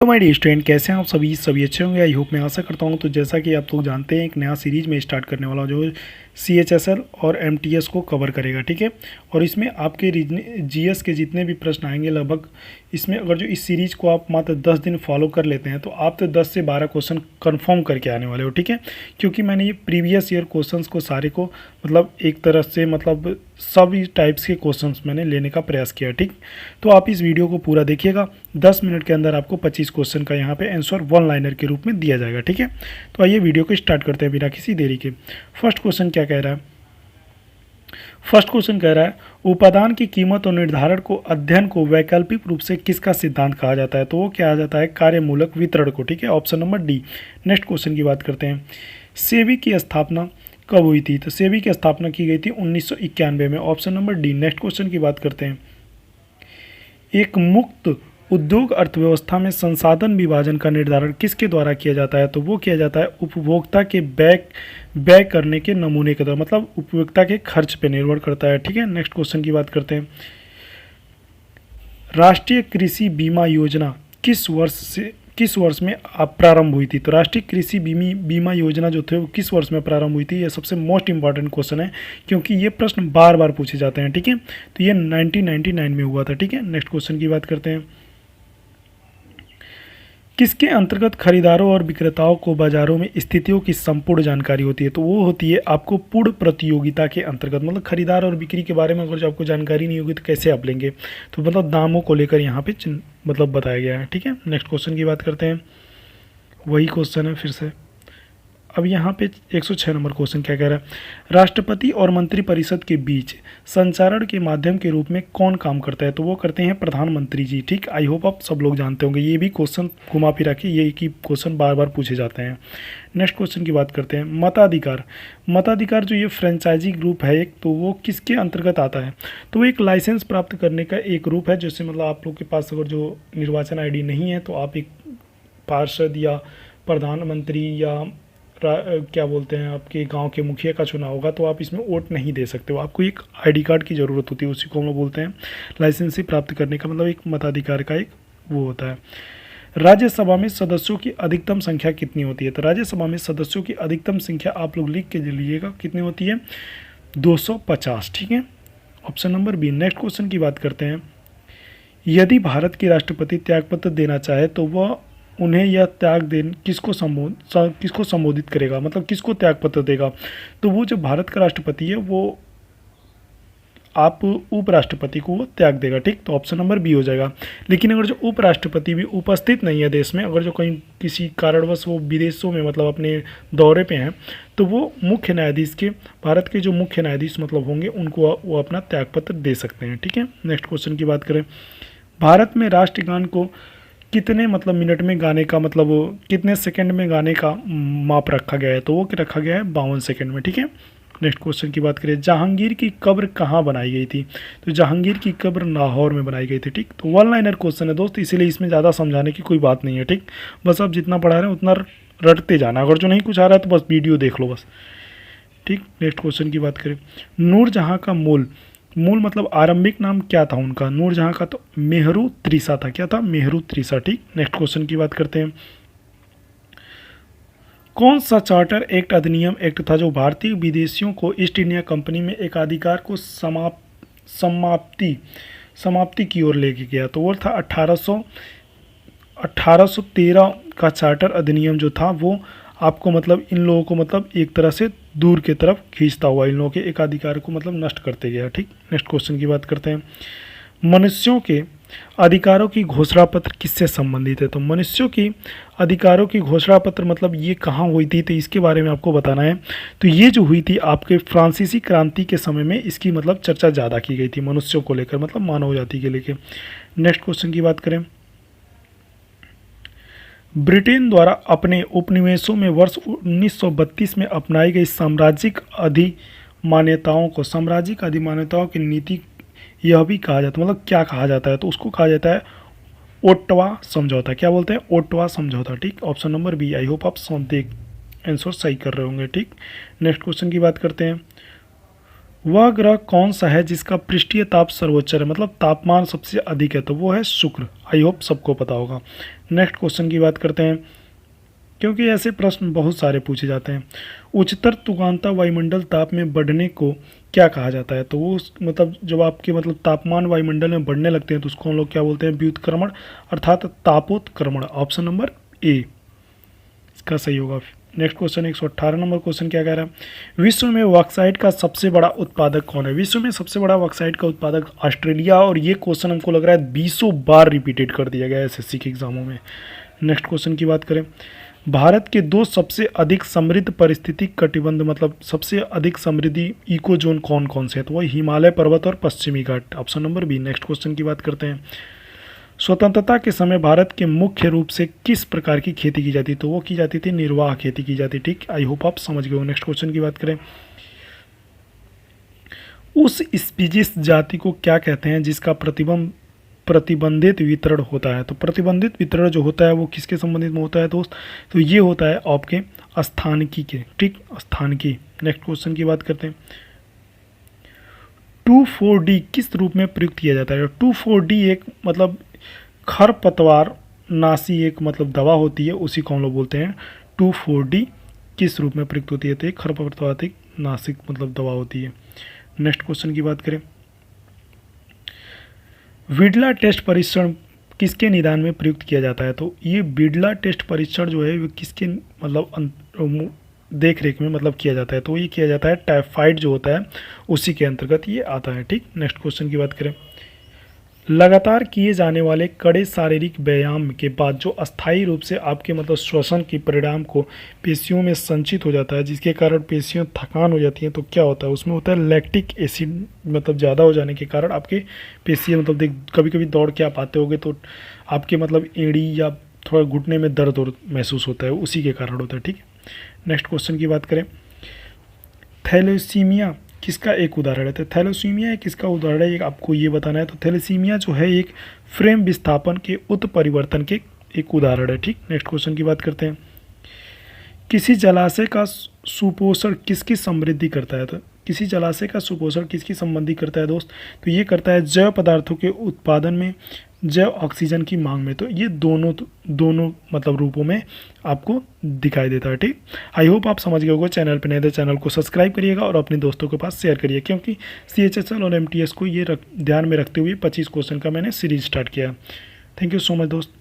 तो my dear student, कैसे हैं आप सभी अच्छे होंगे। आई होप, मैं आशा करता हूँ। तो जैसा कि आप लोग जानते हैं, एक नया सीरीज में स्टार्ट करने वाला हूं जो CHSL और MTS को कवर करेगा, ठीक है। और इसमें आपके GS के जितने भी प्रश्न आएंगे लगभग, इसमें अगर जो इस सीरीज को आप मात्र 10 दिन फॉलो कर लेते हैं तो आप तो 10 से 12 क्वेश्चन कंफर्म करके आने वाले हो, ठीक है। क्योंकि मैंने ये प्रीवियस ईयर क्वेश्चंस को सारे को मतलब एक तरह से मतलब सभी टाइप्स के क्वेश्चंस मैंने लेने का प्रयास किया, ठीक। तो आप इस वीडियो को पूरा देखिएगा। 10 मिनट के अंदर आपको 25 क्वेश्चन का यहाँ पे आंसर वन लाइनर के रूप में दिया जाएगा, ठीक है। तो आइए वीडियो को स्टार्ट करते हैं बिना किसी देरी के। फर्स्ट क्वेश्चन क्या कह रहा है? फर्स्ट क्वेश्चन कह रहा है, उपादान की कीमत और निर्धारण को अध्ययन को वैकल्पिक रूप से किसका सिद्धांत कहा जाता है? तो वो क्या आ जाता है? कार्यमूलक वितरण को, ठीक है। Option number D. Next question की बात करते हैं। सेबी की स्थापना कब हुई थी? तो सेबी की स्थापना की गई थी 1991 में। Option number D. Next question की बात करते हैं। एक मुक्त उद्योग अर्थव्यवस्था में संसाधन विभाजन का निर्धारण किसके द्वारा किया जाता है? तो वो किया जाता है उपभोक्ता के व्यय करने के नमूने के द्वारा, मतलब उपभोक्ता के खर्च पे निर्भर करता है, ठीक है। नेक्स्ट क्वेश्चन की बात करते हैं। राष्ट्रीय कृषि बीमा योजना किस वर्ष में प्रारंभ हुई थी? तो राष्ट्रीय कृषि बीमा योजना जो थे वो किस वर्ष में प्रारंभ हुई थी? ये सबसे मोस्ट इंपॉर्टेंट क्वेश्चन है, क्योंकि ये प्रश्न बार बार पूछे जाते हैं, ठीक है। तो ये 1999 में हुआ था, ठीक है। नेक्स्ट क्वेश्चन की बात करते हैं। किसके अंतर्गत खरीदारों और विक्रेताओं को बाजारों में स्थितियों की संपूर्ण जानकारी होती है? तो वो होती है आपको पूर्ण प्रतियोगिता के अंतर्गत। मतलब खरीदार और बिक्री के बारे में अगर जो आपको जानकारी नहीं होगी तो कैसे आप लेंगे? तो मतलब दामों को लेकर यहाँ पे मतलब बताया गया है, ठीक है। नेक्स्ट क्वेश्चन की बात करते हैं। वही क्वेश्चन है फिर से। अब यहाँ पे 106 नंबर क्वेश्चन क्या कह रहा है? राष्ट्रपति और मंत्रिपरिषद के बीच संचारण के माध्यम के रूप में कौन काम करता है? तो वो करते हैं प्रधानमंत्री जी, ठीक। आई होप आप सब लोग जानते होंगे। ये भी क्वेश्चन घुमा फिरा के ये एक ही क्वेश्चन बार बार पूछे जाते हैं। नेक्स्ट क्वेश्चन की बात करते हैं। मताधिकार। मताधिकार जो ये फ्रेंचाइजी ग्रुप है एक, तो वो किसके अंतर्गत आता है? तो वो एक लाइसेंस प्राप्त करने का एक रूप है। जैसे मतलब आप लोग के पास अगर जो निर्वाचन ID नहीं है तो आप एक पार्षद या प्रधानमंत्री या क्या बोलते हैं आपके गांव के मुखिया का चुनाव होगा तो आप इसमें वोट नहीं दे सकते हो। आपको एक ID कार्ड की ज़रूरत होती है, उसी को हम लोग बोलते हैं लाइसेंसी प्राप्त करने का मतलब एक मताधिकार का एक वो होता है। राज्यसभा में सदस्यों की अधिकतम संख्या कितनी होती है? तो राज्यसभा में सदस्यों की अधिकतम संख्या आप लोग लिख के लीजिएगा कितनी होती है? 250, ठीक है। Option number B. Next question की बात करते हैं। यदि भारत के राष्ट्रपति त्यागपत्र देना चाहे तो वह उन्हें यह त्याग देन किसको संबोधित करेगा? मतलब किसको त्यागपत्र देगा? तो वो जो भारत का राष्ट्रपति है वो आप उपराष्ट्रपति को वो त्याग देगा, ठीक। तो ऑप्शन नंबर बी हो जाएगा। लेकिन अगर जो उपराष्ट्रपति भी उपस्थित नहीं है देश में, अगर जो कहीं किसी कारणवश वो विदेशों में मतलब अपने दौरे पे हैं, तो वो मुख्य न्यायाधीश के, भारत के जो मुख्य न्यायाधीश मतलब होंगे उनको वो अपना त्यागपत्र दे सकते हैं, ठीक है। नेक्स्ट क्वेश्चन की बात करें। भारत में राष्ट्रगान को कितने मतलब मिनट में गाने का मतलब कितने सेकंड में गाने का माप रखा गया है? तो वो रखा गया है 52 सेकंड में, ठीक है। नेक्स्ट क्वेश्चन की बात करें। जहांगीर की कब्र कहाँ बनाई गई थी? तो जहांगीर की कब्र लाहौर में बनाई गई थी, ठीक। तो वन लाइनर क्वेश्चन है दोस्त, इसीलिए इसमें ज़्यादा समझाने की कोई बात नहीं है, ठीक। बस आप जितना पढ़ा रहे हैं उतना रटते जाना। अगर जो नहीं कुछ आ रहा है तो बस वीडियो देख लो बस, ठीक। नेक्स्ट क्वेश्चन की बात करें। नूरजहाँ का मूल मतलब आरंभिक नाम क्या था उनका? नूरजहाँ का तो मेहरू त्रिसा था। क्या था? मेहरू त्रिसा, ठीक। नेक्स्ट क्वेश्चन की बात करते हैं। कौन सा चार्टर एक्ट अधिनियम एक्ट था जो भारतीय विदेशियों को ईस्ट इंडिया कंपनी में एकाधिकार को समाप्ति की ओर लेके गया? तो वो था 1813 का चार्टर अधिनियम जो था वो आपको मतलब इन लोगों को मतलब एक तरह से दूर की तरफ खींचता हुआ इन लोगों के एकाधिकार को मतलब नष्ट करते गया, ठीक। नेक्स्ट क्वेश्चन की बात करते हैं। मनुष्यों के अधिकारों की घोषणा पत्र किससे संबंधित है? तो मनुष्यों की अधिकारों की घोषणा पत्र मतलब ये कहाँ हुई थी? तो इसके बारे में आपको बताना है। तो ये जो हुई थी आपके फ्रांसीसी क्रांति के समय में इसकी मतलब चर्चा ज़्यादा की गई थी मनुष्यों को लेकर, मतलब मानव जाति के लेकर। नेक्स्ट क्वेश्चन की बात करें। ब्रिटेन द्वारा अपने उपनिवेशों में वर्ष 1932 में अपनाई गई साम्राज्यिक अधिमान्यताओं की नीति यह भी कहा जाता है, मतलब क्या कहा जाता है? तो उसको कहा जाता है ओट्टवा समझौता। क्या बोलते हैं? ओट्टवा समझौता, ठीक। Option number B. I hope आप आंसर सही कर रहे होंगे, ठीक। नेक्स्ट क्वेश्चन की बात करते हैं। वह ग्रह कौन सा है जिसका पृष्ठीय ताप सर्वोच्च है, मतलब तापमान सबसे अधिक है, तो वो है शुक्र। आई होप सबको पता होगा। नेक्स्ट क्वेश्चन की बात करते हैं, क्योंकि ऐसे प्रश्न बहुत सारे पूछे जाते हैं। उच्चतर तुगांता वायुमंडल ताप में बढ़ने को क्या कहा जाता है, तो वो मतलब जब आपके मतलब तापमान वायुमंडल में बढ़ने लगते हैं तो उसको हम लोग क्या बोलते हैं, व्युत्क्रमण अर्थात तापोत्क्रमण। ऑप्शन नंबर ए इसका सही होगा। नेक्स्ट क्वेश्चन 118 नंबर क्वेश्चन क्या कह रहा है, विश्व में बॉक्साइट का सबसे बड़ा उत्पादक कौन है। विश्व में सबसे बड़ा बॉक्साइट का उत्पादक ऑस्ट्रेलिया। और ये क्वेश्चन हमको लग रहा है 20 बार रिपीटेड कर दिया गया है एसएससी के एग्जामों में। नेक्स्ट क्वेश्चन की बात करें, भारत के दो सबसे अधिक समृद्ध पारिस्थितिक कटिबंध मतलब सबसे अधिक समृद्धि इको जोन कौन कौन से हैं, तो वह हिमालय पर्वत और पश्चिमी घाट। Option number B. Next question की बात करते हैं, स्वतंत्रता के समय भारत के मुख्य रूप से किस प्रकार की खेती की जाती, तो वो की जाती थी निर्वाह खेती की जाती। ठीक, आई होप आप समझ गए हो। नेक्स्ट क्वेश्चन की बात करें, उस स्पीशीज जाति को क्या कहते हैं जिसका प्रतिबंधित वितरण होता है, तो प्रतिबंधित वितरण जो होता है वो किसके संबंधित में होता है दोस्त, तो ये होता है आपके स्थानिकी के। ठीक, स्थानिकी। नेक्स्ट क्वेश्चन की बात करते हैं, 2,4-D किस रूप में प्रयुक्त किया जाता है। 2,4-D एक मतलब खरपतवार नाशी एक मतलब दवा होती है, उसी को हम लोग बोलते हैं 2,4-D किस रूप में प्रयुक्त होती है, तो एक खरपतवार नाशिक मतलब दवा होती है। नेक्स्ट क्वेश्चन की बात करें, विडला टेस्ट परीक्षण किसके निदान में प्रयुक्त किया जाता है, तो ये विडला टेस्ट परीक्षण जो है वो किसके मतलब देख रेख में मतलब किया जाता है, तो ये किया जाता है टाइफाइड जो होता है उसी के अंतर्गत ये आता है। ठीक, नेक्स्ट क्वेश्चन की बात करें, लगातार किए जाने वाले कड़े शारीरिक व्यायाम के बाद जो अस्थायी रूप से आपके मतलब श्वसन के परिणाम को पेशियों में संचित हो जाता है, जिसके कारण पेशियां थकान हो जाती हैं, तो क्या होता है उसमें होता है लैक्टिक एसिड मतलब ज़्यादा हो जाने के कारण आपके पेशियां मतलब देख कभी कभी दौड़ के आप आते होगे तो आपके मतलब एड़ी या थोड़ा घुटने में दर्द महसूस होता है, उसी के कारण होता है। ठीक, नेक्स्ट क्वेश्चन की बात करें, थैलेसीमिया किसका एक उदाहरण है, तो थैलेसीमिया एक किसका उदाहरण है, एक आपको ये बताना है। तो थैलेसीमिया जो है एक फ्रेम विस्थापन के उत्परिवर्तन के एक उदाहरण है। ठीक, नेक्स्ट क्वेश्चन की बात करते हैं, किसी जलाशय का सुपोषण किसकी समृद्धि करता है, तो किसी जलाशय का सुपोषण किसकी संबंधी करता है दोस्त, तो ये करता है जैव पदार्थों के उत्पादन में, जैव ऑक्सीजन की मांग में। तो ये दोनों मतलब रूपों में आपको दिखाई देता है। ठीक, आई होप आप समझ गए होगे। चैनल पर नए तो चैनल को सब्सक्राइब करिएगा और अपने दोस्तों के पास शेयर करिए, क्योंकि CHSL और MTS को ये ध्यान में रखते हुए 25 क्वेश्चन का मैंने सीरीज स्टार्ट किया। थैंक यू सो मच दोस्त।